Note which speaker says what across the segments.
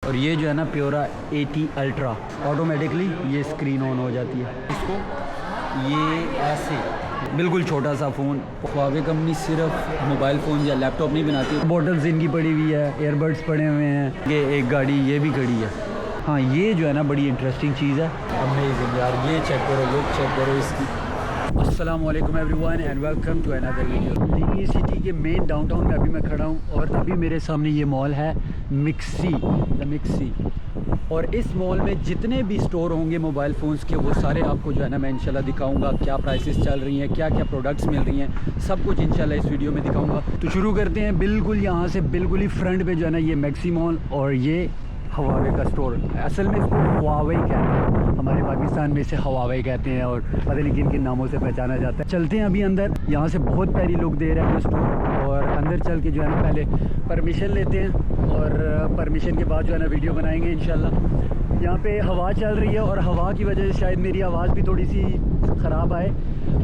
Speaker 1: और ये जो है ना प्योरा 80 अल्ट्रा, ऑटोमेटिकली ये स्क्रीन ऑन हो जाती है। इसको ये ऐसे बिल्कुल छोटा सा फ़ोन। हुआवे कंपनी सिर्फ मोबाइल फ़ोन या लैपटॉप नहीं बनाती, बॉटल्स इनकी पड़ी हुई है, एयरबड्स पड़े हुए हैं, ये एक गाड़ी ये भी खड़ी है। हाँ ये जो है ना बड़ी इंटरेस्टिंग चीज़ है, अमेजिंग यार। ये चेक करो, लुक चेक करो इसकी। अस्सलाम वालेकुम everyone and welcome to another video. Delhi city के मेन डाउनटाउन में अभी मैं खड़ा हूँ और अभी मेरे सामने ये मॉल है मिक्सी, द मिक्सी। और इस मॉल में जितने भी स्टोर होंगे मोबाइल फ़ोन्स के वो सारे आपको जो है ना मैं इंशाल्लाह दिखाऊंगा। क्या प्राइसेस चल रही हैं, क्या क्या प्रोडक्ट्स मिल रही हैं, सब कुछ इंशाल्लाह इस वीडियो में दिखाऊंगा। तो शुरू करते हैं। बिल्कुल यहाँ से बिल्कुल ही फ्रंट पे जो है ना ये मैक्सी मॉल और ये हुआवे का स्टोर। असल में इसको हुआवे कहते हैं, हमारे पाकिस्तान में इसे हुआवे कहते हैं और पता नहीं किन किन नामों से पहचाना जाता है। चलते हैं अभी अंदर। यहाँ से बहुत प्यारी लुक दे रहा है स्टोर और अंदर चल के जो है ना पहले परमिशन लेते हैं और परमिशन के बाद जो है ना वीडियो बनाएंगे इंशाल्लाह। यहाँ पे हवा चल रही है और हवा की वजह से शायद मेरी आवाज़ भी थोड़ी सी ख़राब आए,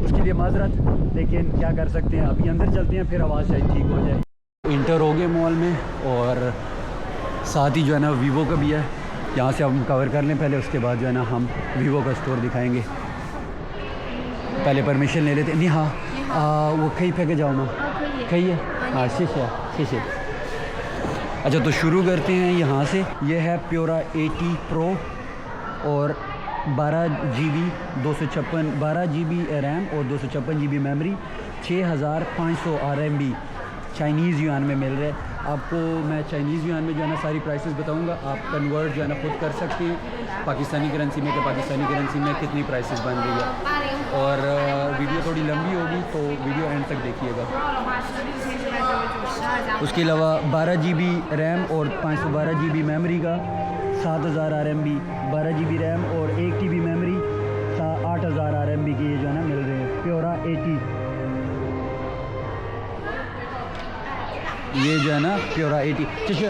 Speaker 1: उसके लिए माजरत, लेकिन क्या कर सकते हैं। अभी अंदर चलते हैं फिर आवाज़ शायद ठीक हो जाए। इंटर हो गए मॉल में और साथ ही जो है ना वीवो का भी है। यहाँ से हम कवर कर लें पहले, उसके बाद जो है ना हम वीवो का स्टोर दिखाएंगे। पहले परमिशन ले लेते। नहीं हाँ वो कहीं फेंके जाओ ना, कहीं है हाँ शीशे शीशे। अच्छा तो शुरू करते हैं यहाँ से। ये है प्योरा 80 प्रो और 12 GB रैम और 256 GB memory, 6500 RMB Chinese yuan में मिल रहा है आपको। मैं चाइनीज़ युआन में जो है ना सारी प्राइसेस बताऊंगा, आप कन्वर्ट जो है ना खुद कर सकते हैं पाकिस्तानी करेंसी में कि पाकिस्तानी करेंसी में कितनी प्राइसेस बन रही है। और वीडियो थोड़ी लंबी होगी तो वीडियो एंड तक देखिएगा। उसके अलावा 12 GB रैम और 512 GB मेमोरी का 7000 RMB, 12 GB रैम और 1 TB मेमोरी 8000 RMB के ये जो है ना मिल रहे हैं प्योरा 80। ये जो है ना प्योरा 80 चेशे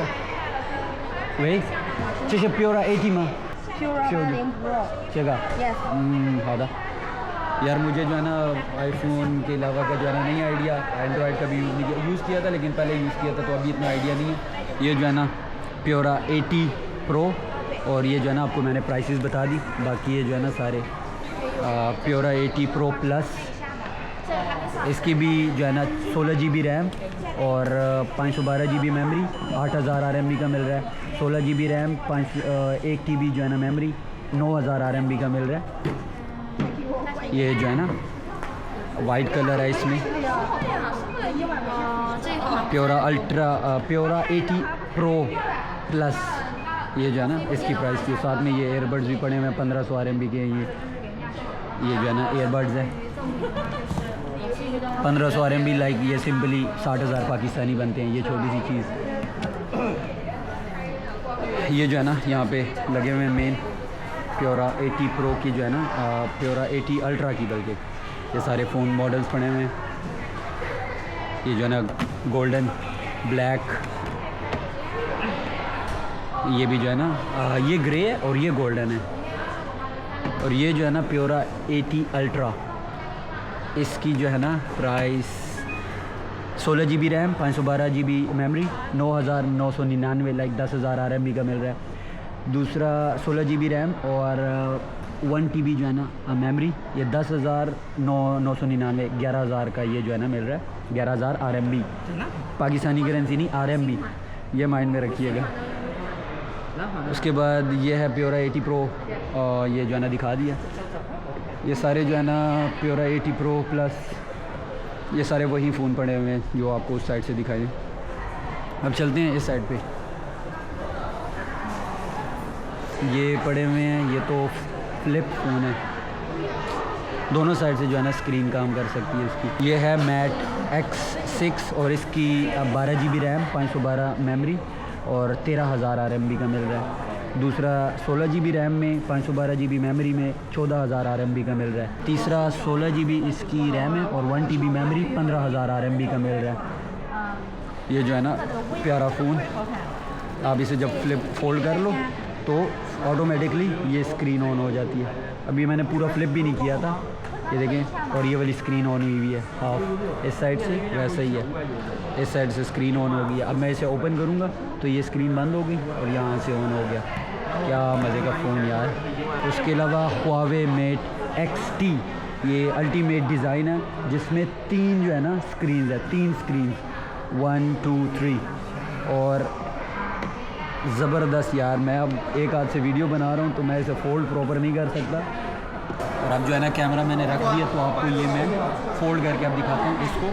Speaker 1: वही चेशे प्योरा 80 में चेगा हाँ यार। मुझे जो है ना आईफोन के अलावा का जो है ना नहीं आइडिया, एंड्रॉयड का भी यूज़ किया था लेकिन पहले यूज़ किया था तो अभी इतना आइडिया नहीं है। ये जो है ना प्योरा 80 प्रो और ये जो है ना आपको मैंने प्राइसेस बता दी। बाकी ये जो है ना सारे प्योरा 80 प्रो प्लस, इसकी भी जो है ना 16 GB रैम और 512 GB मेमोरी, 8000 RMB का मिल रहा है। 16 GB रैम 1 TB जो है ना मेमोरी, 9000 RMB का मिल रहा है। ये जो है ना वाइट कलर है इसमें, प्योरा अल्ट्रा प्योरा 80 प्रो प्लस। ये जो है ना इसकी प्राइस थी। साथ में ये एयरबड्स भी पड़े हुए हैं 1500 RMB के। ये जो है ना एयरबड्स है 1500 RMB। लाइक ये सिंपली 60,000 पाकिस्तानी बनते हैं, ये छोटी सी चीज़। ये जो है ना यहाँ पे लगे हुए हैं मेन प्योरा 80 प्रो की जो है ना प्योरा 80 अल्ट्रा की, बल्कि ये सारे फ़ोन मॉडल्स पड़े हुए हैं। ये जो है ना गोल्डन, ब्लैक, ये भी जो है ना ये ग्रे है और ये गोल्डन है। और ये जो है ना प्योरा 80 अल्ट्रा, इसकी जो है ना price 16 GB RAM 512 GB memory, 9999 like 10,000 RMB का मिल रहा है। दूसरा 16 GB रैम और 1 TB जो है ना मेमोरी, ये 10,999 11,000 का ये जो है ना मिल रहा है। 11,000 RMB पाकिस्तानी करेंसी नहीं RMB, ये माइंड में रखिएगा। उसके बाद ये है प्योरा 80 प्रो, ये जो है ना दिखा दिया। ये सारे जो है ना प्योरा 80 प्रो प्लस, ये सारे वही फ़ोन पड़े हुए हैं जो आपको उस साइड से दिखाए। अब चलते हैं इस साइड पे। ये पड़े हुए हैं, ये तो फ्लिप फ़ोन है, दोनों साइड से जो है ना स्क्रीन काम कर सकती है इसकी। ये है मैट X6 और इसकी 12 GB रैम 512 मेमोरी और 13,000 RMB का मिल रहा है। दूसरा 16 GB रैम में 512 GB मेमोरी में 14,000 RMB का मिल रहा है। तीसरा 16 GB इसकी रैम है और 1 TB मेमोरी 15,000 RMB का मिल रहा है। ये जो है ना प्यारा फ़ोन, आप इसे जब फ्लिप फोल्ड कर लो तो ऑटोमेटिकली ये स्क्रीन ऑन हो जाती है। अभी मैंने पूरा फ्लिप भी नहीं किया था, ये देखें, और ये वाली स्क्रीन ऑन हुई है हाफ, इस साइड से वैसा ही है, इस साइड से स्क्रीन ऑन हो गई। अब मैं इसे ओपन करूँगा तो ये स्क्रीन बंद हो गई और यहाँ से ऑन हो गया। क्या मज़े का फ़ोन यार। उसके अलावा Huawei Mate XT, ये अल्टीमेट डिज़ाइन है जिसमें 3 जो है ना स्क्रीन है, 3 स्क्रीन, 1 2 3, और ज़बरदस्त यार। मैं अब एक हाथ से वीडियो बना रहा हूँ तो मैं इसे फोल्ड प्रॉपर नहीं कर सकता, और अब जो है ना कैमरा मैंने रख दिया तो आपको ये मैं फ़ोल्ड करके अब दिखाता हूँ इसको।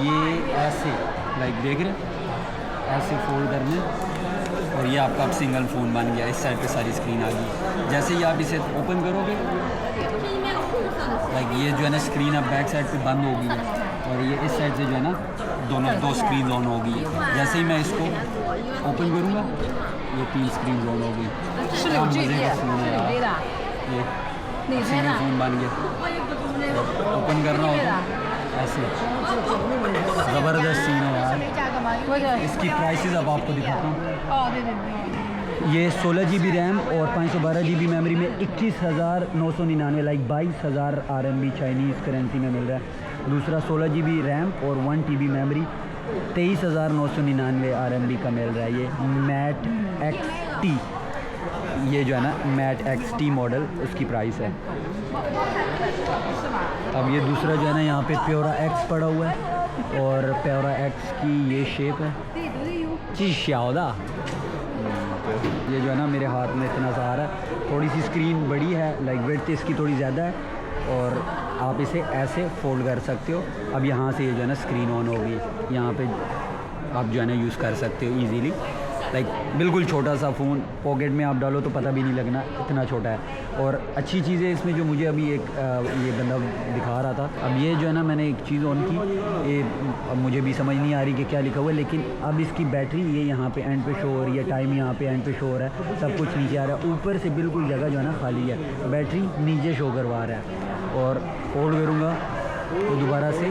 Speaker 1: ये ऐसे लाइक देख रहे, ऐसे फ़ोल्ड करने, और ये आपका अब सिंगल फ़ोन बन गया। इस साइड पे सारी स्क्रीन आ गई। जैसे ही आप इसे ओपन करोगे लाइक ये जो है ना स्क्रीन अब बैक साइड पे बंद होगी, और ये इस साइड से जो है ना दो स्क्रीन ऑन होगी। जैसे ही मैं इसको ओपन करूँगा ये 3 स्क्रीन ऑन होगी। क्या मज़े का फ़ोन है यार, ये सिंगल फ़ोन बन गया। ओपन करना होगा ऐसे, ज़बरदस्त सीन है यार। इसकी प्राइसेस अब आपको दिखाता हूँ। ये 16 GB रैम और 512 GB मेमोरी में 21,999 लाइक 22,000 RMB चाइनीज़ करेंसी में मिल रहा है। दूसरा 16 GB रैम और 1 TB मेमोरी 23,999 RMB का मिल रहा है। ये Mate XT, ये जो है ना Mate XT मॉडल, उसकी प्राइस है। अब ये दूसरा जो है ना यहाँ पे Pura X पड़ा हुआ है, और Pura X की ये शेप है जी श्यादा। ये जो है ना मेरे हाथ में इतना सा आ रहा है, थोड़ी सी स्क्रीन बड़ी है, लाइक विड्थ इसकी थोड़ी ज़्यादा है, और आप इसे ऐसे फोल्ड कर सकते हो। अब यहाँ से ये जो है ना स्क्रीन ऑन होगी, यहाँ पे आप जो है ना यूज़ कर सकते हो इजीली। लाइक बिल्कुल छोटा सा फ़ोन, पॉकेट में आप डालो तो पता भी नहीं लगना, इतना छोटा है। और अच्छी चीज़ें इसमें जो मुझे अभी एक ये बंदा दिखा रहा था, अब ये जो है ना मैंने एक चीज़ ऑन की, ये अब मुझे भी समझ नहीं आ रही कि क्या लिखा हुआ है, लेकिन अब इसकी बैटरी ये यहाँ पे एंड पे शो हो रही है, टाइम यहाँ पे एंड पे शो हो रहा है, सब कुछ नीचे आ रहा है। ऊपर से बिल्कुल जगह जो है ना खाली है, बैटरी नीचे शो करवा रहा है। और फोल्ड करूँगा तो दोबारा से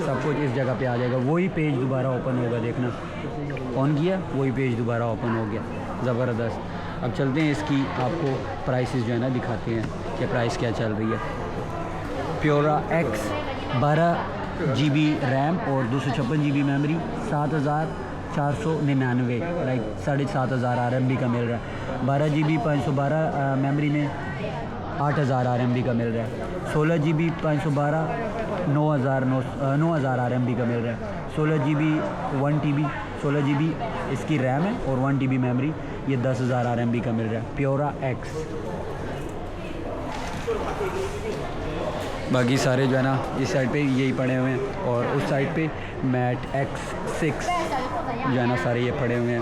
Speaker 1: सब कुछ इस जगह पे आ जाएगा, वही पेज दोबारा ओपन होगा। देखना, ऑन किया वही पेज दोबारा ओपन हो गया। ज़बरदस्त। अब चलते हैं इसकी आपको प्राइसेस जो है ना दिखाते हैं कि प्राइस क्या चल रही है। Pura X 12 GB रैम और 256 GB मेमोरी 7,499 लाइक 7,500 RMB का मिल रहा है। 12 GB 512 मेमोरी में 8,000 RMB का मिल रहा है। 16 GB 512 9,000 RMB का मिल रहा है। 16 GB 1 TB 16 GB इसकी रैम है और 1 TB मेमोरी, ये 10,000 RMB का मिल रहा है। Pura X। बाकी सारे जो है ना इस साइड पे यही पड़े हुए हैं, और उस साइड पे Mate X6 जो है ना सारे ये पड़े हुए हैं,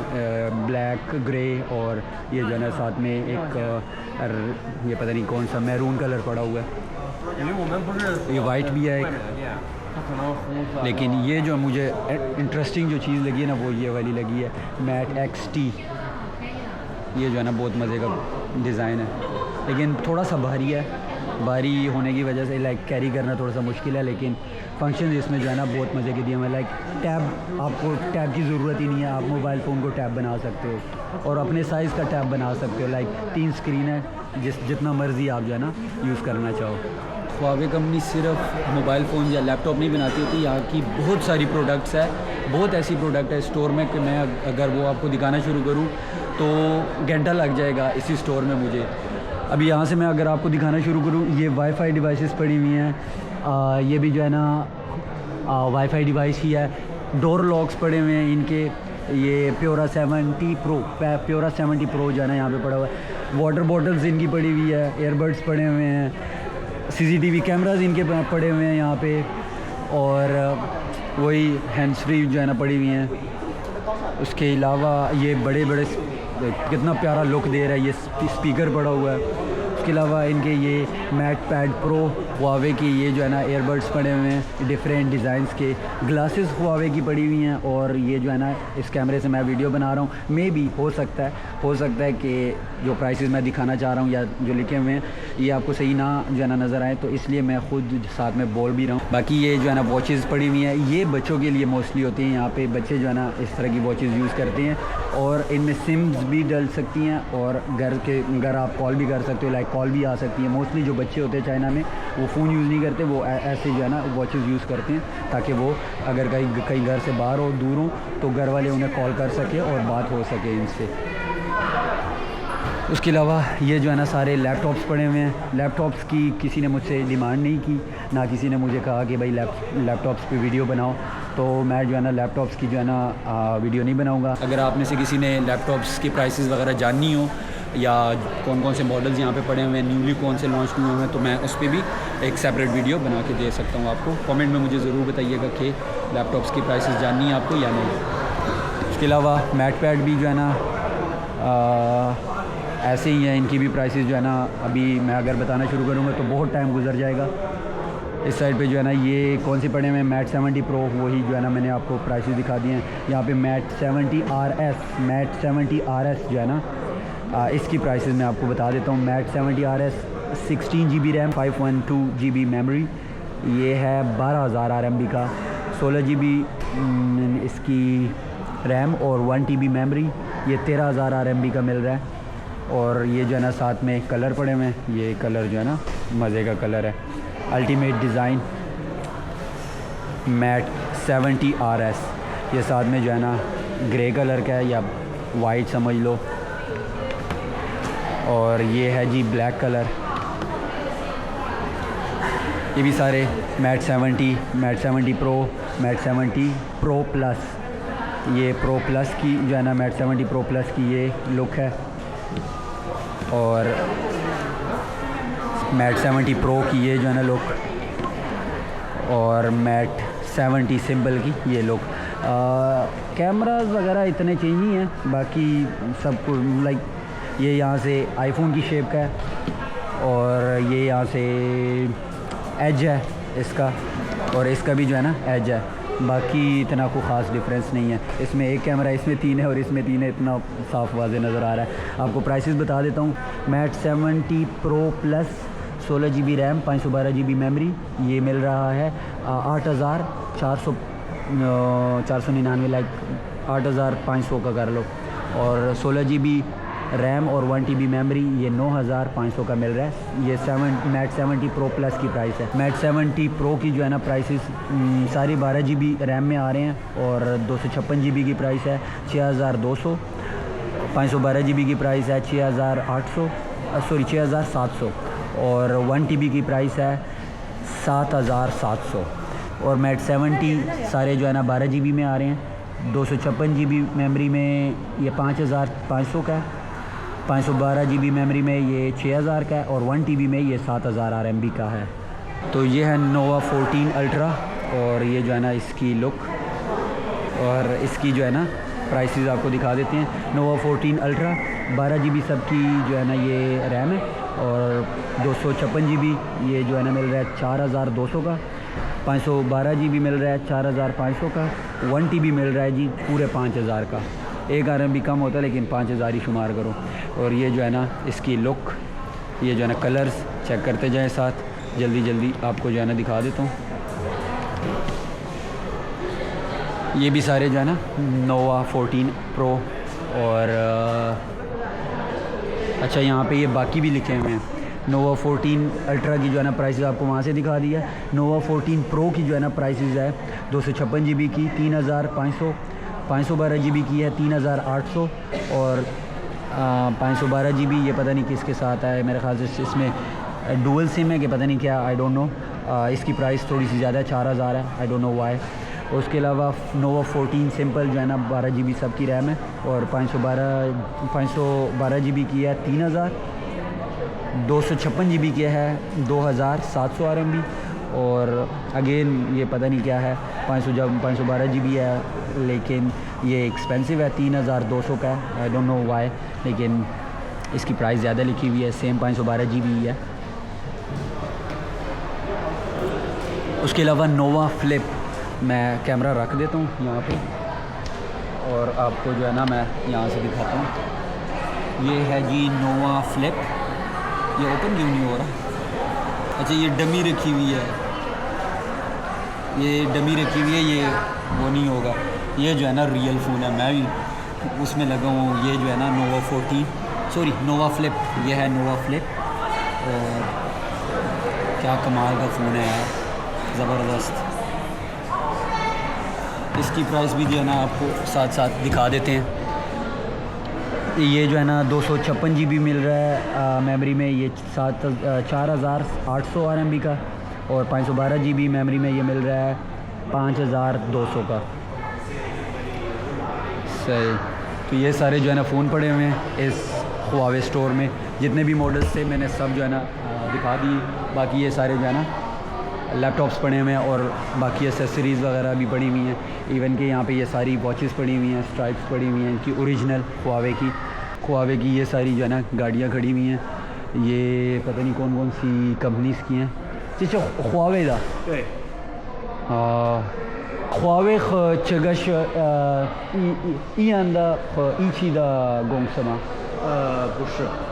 Speaker 1: ब्लैक ग्रे, और ये जो है ना साथ में एक ये पता नहीं कौन सा मैरून कलर पड़ा हुआ है, ये वाइट भी है एक। लेकिन ये जो मुझे इंटरेस्टिंग जो चीज़ लगी है ना वो ये वाली लगी है, Mate XT। ये जो है ना बहुत मज़े का डिज़ाइन है, लेकिन थोड़ा सा भारी है, भारी होने की वजह से लाइक कैरी करना थोड़ा सा मुश्किल है। लेकिन फंक्शन इसमें जो है ना बहुत मज़े के दिए हुए, लाइक टैब, आपको टैब की ज़रूरत ही नहीं है, आप मोबाइल फ़ोन को टैब बना सकते हो और अपने साइज़ का टैब बना सकते हो। लाइक 3 स्क्रीन है, जितना मर्ज़ी आप जो है ना यूज़ करना चाहो। Huawei कंपनी सिर्फ मोबाइल फ़ोन या लैपटॉप नहीं बनाती होती, यहाँ की बहुत सारी प्रोडक्ट्स है, बहुत ऐसी प्रोडक्ट है स्टोर में कि मैं अगर वो आपको दिखाना शुरू करूँ तो घंटा लग जाएगा इसी स्टोर में मुझे। अभी यहाँ से मैं अगर आपको दिखाना शुरू करूँ, ये वाईफाई डिवाइसेस पड़ी हुई हैं, ये भी जो है ना वाईफाई डिवाइस ही है। डोर लॉक्स पड़े हुए हैं इनके, ये Pura 70 Pro जो है ना यहाँ पे पड़ा हुआ है। वाटर बॉटल्स इनकी पड़ी हुई है, एयरबड्स पड़े हुए हैं, CCTV कैमरास इनके पड़े हुए हैं यहाँ पे, और वही हैंड्स फ्री जो है ना पड़ी हुई हैं। उसके अलावा ये बड़े बड़े कितना प्यारा लुक दे रहा है, ये स्पीकर पड़ा हुआ है। उसके अलावा इनके ये MatePad Pro Huawei की ये जो है ना एयरबड्स पड़े हुए हैं डिफरेंट डिज़ाइंस के। ग्लासेस Huawei की पड़ी हुई हैं, और ये जो है ना इस कैमरे से मैं वीडियो बना रहा हूँ, मे भी हो सकता है कि जो प्राइसेस मैं दिखाना चाह रहा हूँ या जो लिखे हुए हैं ये आपको सही ना जो है ना नज़र आए, तो इसलिए मैं ख़ुद साथ में बोल भी रहा हूँ। बाकी ये जो है ना वॉचेज़ पड़ी हुई हैं, ये बच्चों के लिए मोस्टली होती हैं, यहाँ पे बच्चे जो है ना इस तरह की वॉचेज़ यूज़ करते हैं। और इनमें सिम्स भी डल सकती हैं और घर आप कॉल भी कर सकते हो, लाइक कॉल भी आ सकती है। मोस्टली जो बच्चे होते हैं चाइना में वो फ़ोन यूज़ नहीं करते, वो ऐसे जो है ना वॉचेस यूज़ करते हैं ताकि वो अगर कहीं घर से बाहर हो, दूर हो, तो घर वाले उन्हें कॉल कर सके और बात हो सके इनसे। उसके अलावा ये जो है ना सारे लैपटॉप्स पड़े हुए हैं। लैपटॉप्स की किसी ने मुझसे डिमांड नहीं की, ना किसी ने मुझे कहा कि भाई लैपटॉप्स पे वीडियो बनाओ, तो मैं जो है ना लैपटॉप्स की जो है ना वीडियो नहीं बनाऊंगा। अगर आप में से किसी ने लैपटॉप्स की प्राइसेस वगैरह जाननी हो या कौन कौन से मॉडल्स यहाँ पे पड़े हुए हैं, न्यूली कौन से लॉन्च हुए हैं, तो मैं उस पर भी एक सेपरेट वीडियो बना के दे सकता हूँ आपको। कमेंट में मुझे ज़रूर बताइएगा कि लैपटॉप्स की प्राइसेस जाननी है आपको या नहीं। उसके अलावा मैट पैड भी जो है ना ऐसे ही हैं, इनकी भी प्राइसेस जो है ना अभी मैं अगर बताना शुरू करूँगा तो बहुत टाइम गुजर जाएगा। इस साइड पे जो है ना ये कौन से पड़े हुए हैं, मैट 70 प्रो, वही जो है ना मैंने आपको प्राइसेस दिखा दिए हैं। यहाँ पे मैट 70 RS जो है ना इसकी प्राइसेस मैं आपको बता देता हूँ। Mate 70 RS 16 GB RAM, 512 GB memory, ये है 12,000 RMB का। 16 GB इसकी रैम और 1 TB मेमोरी, ये 13,000 RMB का मिल रहा है। और ये जो है ना साथ में कलर पड़े हुए हैं, ये कलर जो है ना मज़े का कलर है, अल्टीमेट डिज़ाइन मैट 70 RS। ये साथ में जो है ना ग्रे कलर का है या वाइट समझ लो, और ये है जी ब्लैक कलर। ये भी सारे Mate 70 Pro, Mate 70 Pro Plus, ये प्रो प्लस की जो है ना मैट 70 प्रो प्लस की ये लुक है। और मैट 70 प्रो की ये जो है ना लुक, और मैट 70 सिंपल की ये लुक। कैमरास वगैरह इतने चेंज नहीं हैं, बाकी सब कुछ लाइक ये यहाँ से आईफोन की शेप का है और ये यहाँ से एज है इसका, और इसका भी जो है ना एज है। बाकी इतना कोई ख़ास डिफरेंस नहीं है। इसमें एक कैमरा, इसमें 3 है और इसमें 3 है, इतना साफ वाज़े नज़र आ रहा है। आपको प्राइसेस बता देता हूँ। Mate 70 Pro Plus 16 GB RAM, 512 GB memory, ये मिल रहा है 8,499, लाइक 8,500 का कर लो। और 16 GB रैम और 1 TB मेमोरी, ये 9,500 का मिल रहा है। ये मैट 70 प्रो प्लस की प्राइस है। मैट 70 प्रो की जो है ना प्राइसेस सारी 12 GB रैम में आ रहे हैं और 256 GB की प्राइस है 6,200। 512 GB की प्राइस है 6,700 और 1 TB की प्राइस है 7,700। और मैट 70 सारे जो है ना 12 GB में आ रहे हैं। 256 GB मेमोरी में ये 5,500 का है। 512 GB मेमोरी में ये 6,000 का है और 1 TB में ये 7,000 RMB का है। तो ये है नोवा 14 अल्ट्रा और ये जो है ना इसकी लुक और इसकी जो है ना प्राइसेस आपको दिखा देते हैं। नोवा 14 अल्ट्रा 12 GB सबकी जो है ना ये रैम है और 256 GB ये जो है ना मिल रहा है 4,200 का। 512 GB मिल रहा है 4,500 का। 1 TB मिल रहा है जी पूरे 5,000 का। 1 RMB कम होता है लेकिन 5,000 ही शुमार करो। और ये जो है ना इसकी लुक, ये जो है ना कलर्स चेक करते जाएं साथ, जल्दी आपको जो है ना दिखा देता हूँ। ये भी सारे जो है ना नोवा 14 प्रो और अच्छा यहाँ पे ये बाकी भी लिखे हुए हैं। नोवा 14 अल्ट्रा की जो है ना प्राइसेस आपको वहाँ से दिखा दिया। नोवा 14 प्रो की जो है ना प्राइसेस है 256 GB की 3,500, 512 GB की है 3,800 और 512 GB ये पता नहीं किसके साथ है, मेरे ख्याल से इसमें डुअल सिम है कि पता नहीं क्या, आई डोंट नो। इसकी प्राइस थोड़ी सी ज़्यादा है, 4,000 है, आई डोंट नो वाई। उसके अलावा नोवा 14 सिंपल जो है ना 12 GB सबकी रैम है और 512 GB की है 3,000। 256 GB की है 2,700 RMB और अगेन ये पता नहीं क्या है, 512 GB है लेकिन ये एक्सपेंसिव है, 3,200 का है, आई डोंट नो वाई, लेकिन इसकी प्राइस ज़्यादा लिखी हुई है। सेम 512 GB है। उसके अलावा नोवा फ्लिप, मैं कैमरा रख देता हूँ यहाँ पे और आपको जो है ना मैं यहाँ से दिखाता हूँ। ये है जी नोवा फ्लिप, ये ओपन क्यों नहीं हो रहा? अच्छा ये डमी रखी हुई है, ये डमी रखी हुई है, ये वो नहीं होगा। ये जो है ना रियल फ़ोन है, मैं भी उसमें लगा हूँ। ये जो है ना नोवा 14, सॉरी नोवा फ्लिप, ये है नोवा फ्लिप। और क्या कमाल का फ़ोन है यार, ज़बरदस्त। इसकी प्राइस भी जो है ना आपको साथ साथ दिखा देते हैं। ये जो है ना 256 GB मिल रहा है मेमोरी में, ये 4800 RMB का। और 512 GB मेमोरी में ये मिल रहा है 5200 का। सही। तो ये सारे जो है ना फ़ोन पड़े हुए हैं इस हुआवे स्टोर में। जितने भी मॉडल्स थे मैंने सब जो है ना दिखा दिए। बाकी ये सारे जो है ना लैपटॉप्स पड़े हुए हैं और बाकी एसेसरीज़ वगैरह भी पड़ी हुई हैं। इवन कि यहाँ पे ये सारी वॉचेस पड़ी हुई हैं, स्ट्राइप्स पड़ी हुई हैं इनकी ओरिजिनल हुआवे की ये सारी जो है ना गाड़ियाँ खड़ी हुई हैं। ये पता नहीं कौन कौन सी कंपनीज़ की हैं। चीज़ हुआवे दा हुआवे这个是一样的和一起的公司吗？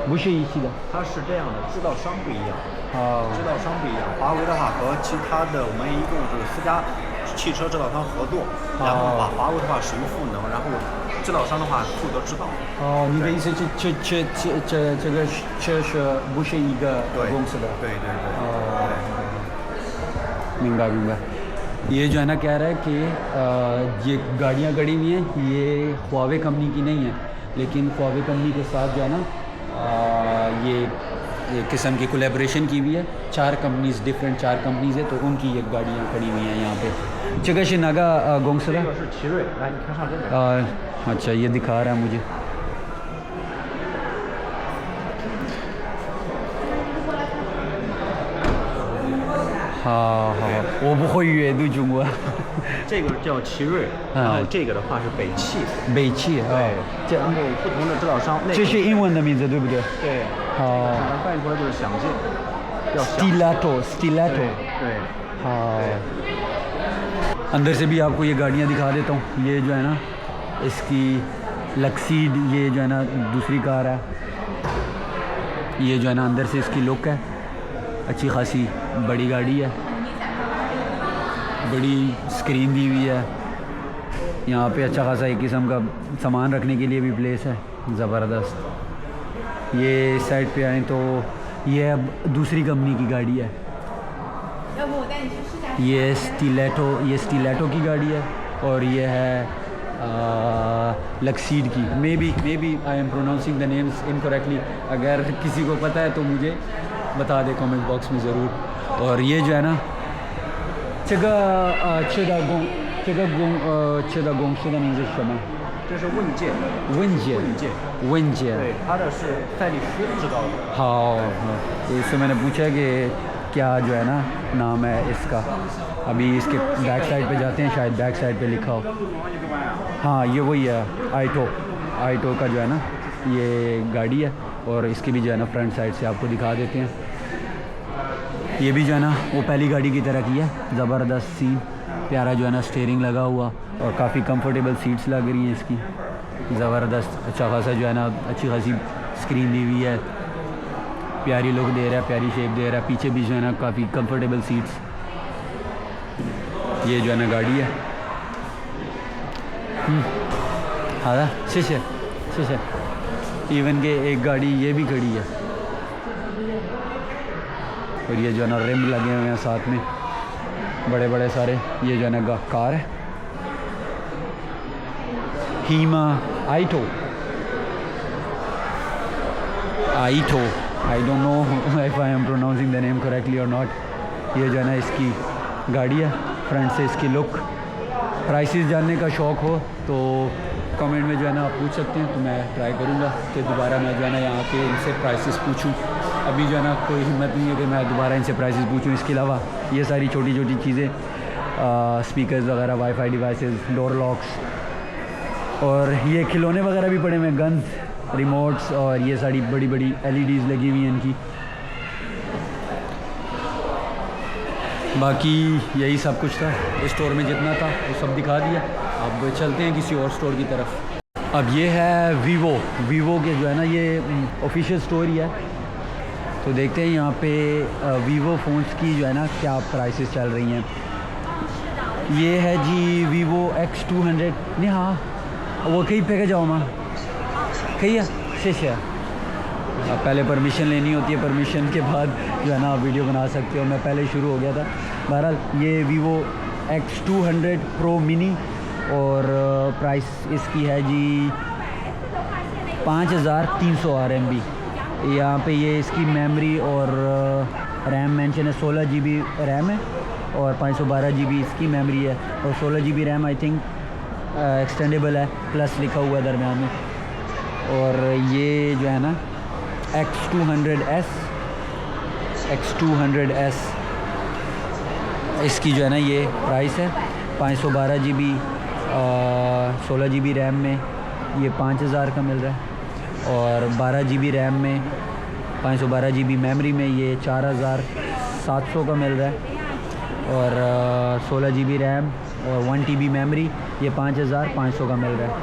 Speaker 1: 不是一起的。
Speaker 2: 它是这样的，制造商不一样。
Speaker 1: 哦，
Speaker 2: 制造商不一样。华为的话和其他的，我们一共是4家汽车制造商合作，然后把华为的话使用赋能，然后制造商的话负责制造。
Speaker 1: 哦，你的意思是这个车是不是一个公司的？
Speaker 2: 对。
Speaker 1: 哦，明白。ये जो है ना कह रहा है कि ये गाड़ियाँ खड़ी हुई हैं, ये हुआवे कंपनी की नहीं है, लेकिन हुआवे कंपनी के साथ जो है ना ये किस्म की कोलैबोरेशन की हुई है। 4 कंपनीज़ है, तो उनकी ये गाड़ियाँ खड़ी हुई हैं यहाँ पे। जगह से नागा गोंगसरा। अच्छा, ये दिखा रहा है मुझे। हाँ,我不会阅读中文。
Speaker 2: 这个叫奇瑞，然后这个的话是北汽。
Speaker 1: 北汽啊，
Speaker 2: 对，然后不同的制造商。
Speaker 1: 这是英文的名字对不对？
Speaker 2: 对。
Speaker 1: 好。
Speaker 2: 翻译出来就是想见，叫
Speaker 1: Stiletto。
Speaker 2: 对。
Speaker 1: हाँ। अंदर से भी आपको ये गाड़ियाँ दिखा देता हूँ। ये जो है ना इसकी लक्सीड, ये जो है ना दूसरी कार है। ये जो है ना अंदर से इसकी लुक है, अच्छी खासी बड़ी गाड़ी है, बड़ी स्क्रीन दी हुई है। यहाँ पे अच्छा खासा एक किस्म का सामान रखने के लिए भी प्लेस है, ज़बरदस्त। ये साइड पे आए तो ये अब दूसरी कंपनी की गाड़ी है। ये स्टिलेटो की गाड़ी है और ये है लक्सीड की। May be I am pronouncing the names incorrectly. अगर किसी को पता है तो मुझे बता दे कमेंट बॉक्स में ज़रूर। और ये जो है ना这个公司的名字是什么？
Speaker 2: 这是问界。对，它的是赛力斯制造的。
Speaker 1: हाँ, तो इससे मैंने पूछा कि क्या जो है ना नाम है इसका। अभी इसके बैक साइड पे जाते हैं, शायद बैक साइड पे लिखा हो। हाँ, ये वही है, आईटो का जो है ना ये गाड़ी है। और इसकी भी जो है ना फ्रंट साइड से आपको दिखा देते हैं। ये भी जो है ना वो पहली गाड़ी की तरह की है, ज़बरदस्त सीन, प्यारा जो है ना स्टीयरिंग लगा हुआ और काफ़ी कंफर्टेबल सीट्स लग रही हैं इसकी, ज़बरदस्त। अच्छा खासा जो है ना अच्छी खासी स्क्रीन दी हुई है, प्यारी लुक दे रहा है, प्यारी शेप दे रहा है। पीछे भी जो है ना काफ़ी कंफर्टेबल सीट्स। ये जो है ना गाड़ी है। हाँ, शीशे इवन के एक गाड़ी ये भी खड़ी है। और ये जो है ना रिम लगे हुए हैं साथ में बड़े सारे। ये जो है ना कार है हीमा आईटो। I don't know if I am pronouncing the name correctly और नॉट। ये जो है ना इसकी गाड़ी है, फ्रंट से इसकी लुक। प्राइसेस जानने का शौक़ हो तो कमेंट में जो है ना आप पूछ सकते हैं, तो मैं ट्राई करूँगा कि दोबारा मैं जो है ना यहाँ के इनसे प्राइसेस पूछूँ। अभी जो है ना कोई हिम्मत नहीं है कि मैं दोबारा इनसे प्राइसेस पूछूँ। इसके अलावा ये सारी छोटी चीज़ें, स्पीकर्स वगैरह, वाईफाई डिवाइसेस, डोर लॉक्स और ये खिलौने वगैरह भी पड़े हुए हैं, गन्स, रिमोट्स और ये सारी बड़ी LEDs लगी हुई हैं इनकी। बाकी यही सब कुछ था इस स्टोर में, जितना था वो सब दिखा दिया। अब चलते हैं किसी और स्टोर की तरफ। अब ये है वीवो के जो है ना ये ऑफिशियल स्टोर ही है, तो देखते हैं यहाँ पे वीवो फ़ोन्स की जो है ना क्या प्राइसेस चल रही हैं। ये है जी वीवो X200। नहीं, हाँ वो कहीं पे जाओ माँ कहीं है शेष है। पहले परमिशन लेनी होती है, परमिशन के बाद जो है ना आप वीडियो बना सकते हो। मैं पहले ही शुरू हो गया था। बहरहाल ये वीवो X200 Pro मिनी और प्राइस इसकी है जी 5300 RMB। यहाँ पे ये इसकी मेमोरी और रैम मेंशन है। 16 GB रैम है और 512 GB इसकी मेमोरी है और 16 GB RAM I think extendable है, प्लस लिखा हुआ है दरम्यान में। और ये जो है ना X200S इसकी जो है ना ये प्राइस है 512 GB 16 GB रैम में ये 5000 का मिल रहा है और 12 GB रैम में 512 GB मेमोरी में ये 4700 का मिल रहा है और 16 GB रैम और 1 TB मेमोरी ये 5500 का मिल रहा है।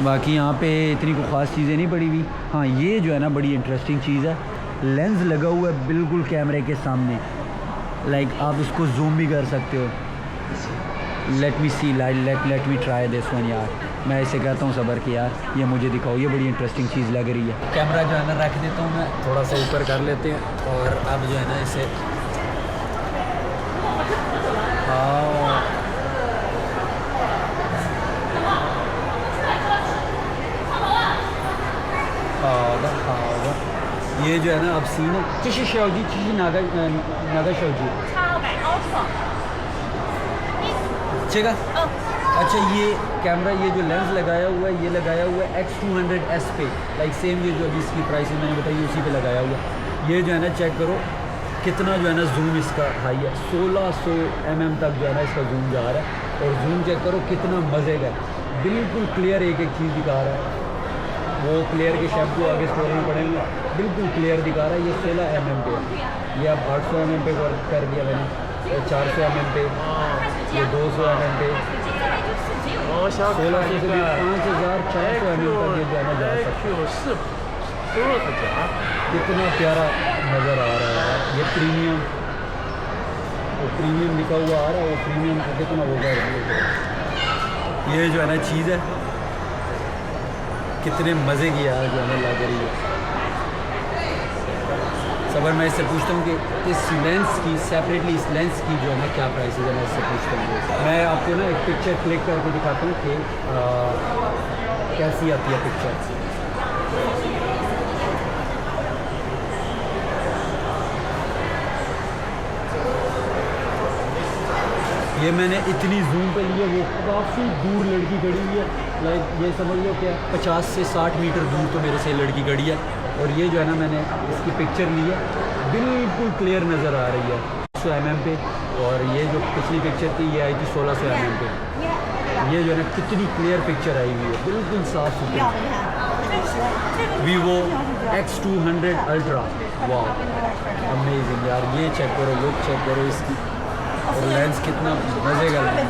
Speaker 1: बाकी यहाँ पे इतनी कोई ख़ास चीज़ें नहीं पड़ी हुई। हाँ ये जो है ना बड़ी इंटरेस्टिंग चीज़ है, लेंस लगा हुआ है बिल्कुल कैमरे के सामने, लाइक आप इसको जूम भी कर सकते हो। Let me see let me try this one यार। मैं इसे कहता हूँ सबर कि यार ये मुझे दिखाओ, ये बड़ी इंटरेस्टिंग चीज़ लग रही है। कैमरा जो है ना रख देता हूँ मैं, थोड़ा सा ऊपर कर लेते हैं और अब जो है ना इसे ये जो है ना अब सीन है चिशी शाओजी चिशी नागा शाओजी ठीक है। अच्छा ये कैमरा ये जो लेंस लगाया हुआ है ये लगाया हुआ है X200S पे, लाइक सेम ये जो अभी इसकी प्राइस मैंने बताई उसी पे लगाया हुआ है। ये जो है ना चेक करो कितना जो है ना जूम इसका हाई है, 1600 mm तक जो है ना इसका जूम जा रहा है और जूम चेक करो कितना मज़े का, बिल्कुल क्लियर एक एक चीज़ दिखा रहा है। वो क्लियर के शब्द जो आगे स्टोरी में पड़ेंगे बिल्कुल क्लियर दिखा रहा है। ये 16 mm पे ये अब 800 mm पे कर दिया मैंने, ये 400 mm पे, ये 200 mm पे, 1600 से 5400 mm तक ये जो है ना जा सकते हैं। कितना प्यारा नज़र आ रहा है। ये प्रीमियम, वो प्रीमियम लिखा हुआ आ रहा है, वो प्रीमियम का कितना होगा। ये जो है ना चीज़ है कितने मज़े की यार जो हमें लग रही है। सबर मैं इससे पूछता हूँ कि इस लेंस की सेपरेटली इस लेंस की जो है ना क्या प्राइस है, मैं इससे पूछता हूँ। मैं आपको ना एक पिक्चर क्लिक करके दिखाता हूँ कि कैसी आती है पिक्चर। ये मैंने इतनी जूम पे लिया, वो काफ़ी दूर लड़की खड़ी हुई है, लाइक ये समझ लो क्या 50 से 60 मीटर दूर तो मेरे से लड़की खड़ी है। और ये जो है ना मैंने इसकी पिक्चर ली है, बिल्कुल क्लियर नज़र आ रही है 100 mm पे। और ये जो पिछली पिक्चर थी ये आई थी 1600 mm पे। ये जो है ना कितनी क्लियर पिक्चर आई हुई है, बिल्कुल साफ़ सुथरी। वीवो X200 अल्ट्रा, वाह अमेजिंग यार। ये चेक करो, लुक चेक करो इसकी, और लेंस कितना मज़े का है।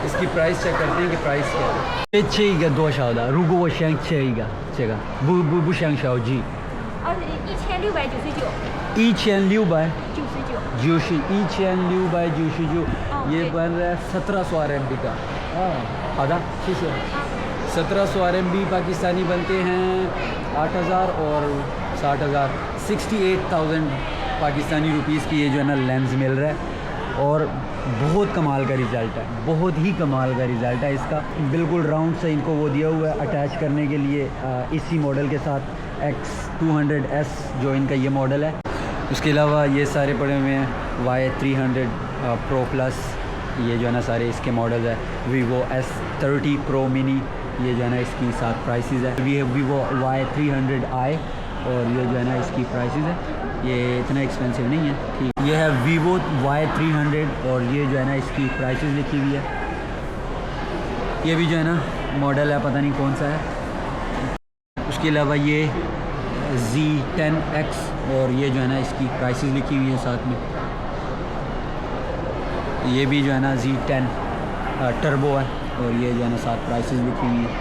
Speaker 1: इसकी प्राइस चेक करते हैं कि प्राइस क्या है।这这个多少的？如果我想这一个，这个不想小 G。1699。1699，ये बन रहा है 1700 RMB का। आधा ठीक है। 1700 RMB पाकिस्तानी बनते हैं 8000 और 60000, 68,000 पाकिस्तानी रुपीस की ये जो है ना लेंस मिल रहा है। और बहुत कमाल का रिज़ल्ट है, बहुत ही कमाल का रिज़ल्ट है इसका। बिल्कुल राउंड से इनको वो दिया हुआ है अटैच करने के लिए इसी मॉडल के साथ X200S जो इनका ये मॉडल है। उसके अलावा ये सारे पड़े हुए हैं Y300 Pro Plus, ये जो है ना सारे इसके मॉडल्स है। Vivo S30 Pro Mini, ये जो है ना इसकी साथ प्राइसेस है। Vivo Y300i और ये जो है ना इसकी प्राइसेस है, ये इतना एक्सपेंसिव नहीं है ठीक। ये है Vivo Y300 और ये जो है ना इसकी प्राइसेस लिखी हुई है। ये भी जो है ना मॉडल है, पता नहीं कौन सा है। उसके अलावा ये Z10X और ये जो है ना इसकी प्राइसेस लिखी हुई है साथ में। ये भी जो है ना Z10 टर्बो है और ये जो है ना साथ प्राइसेस लिखी हुई है।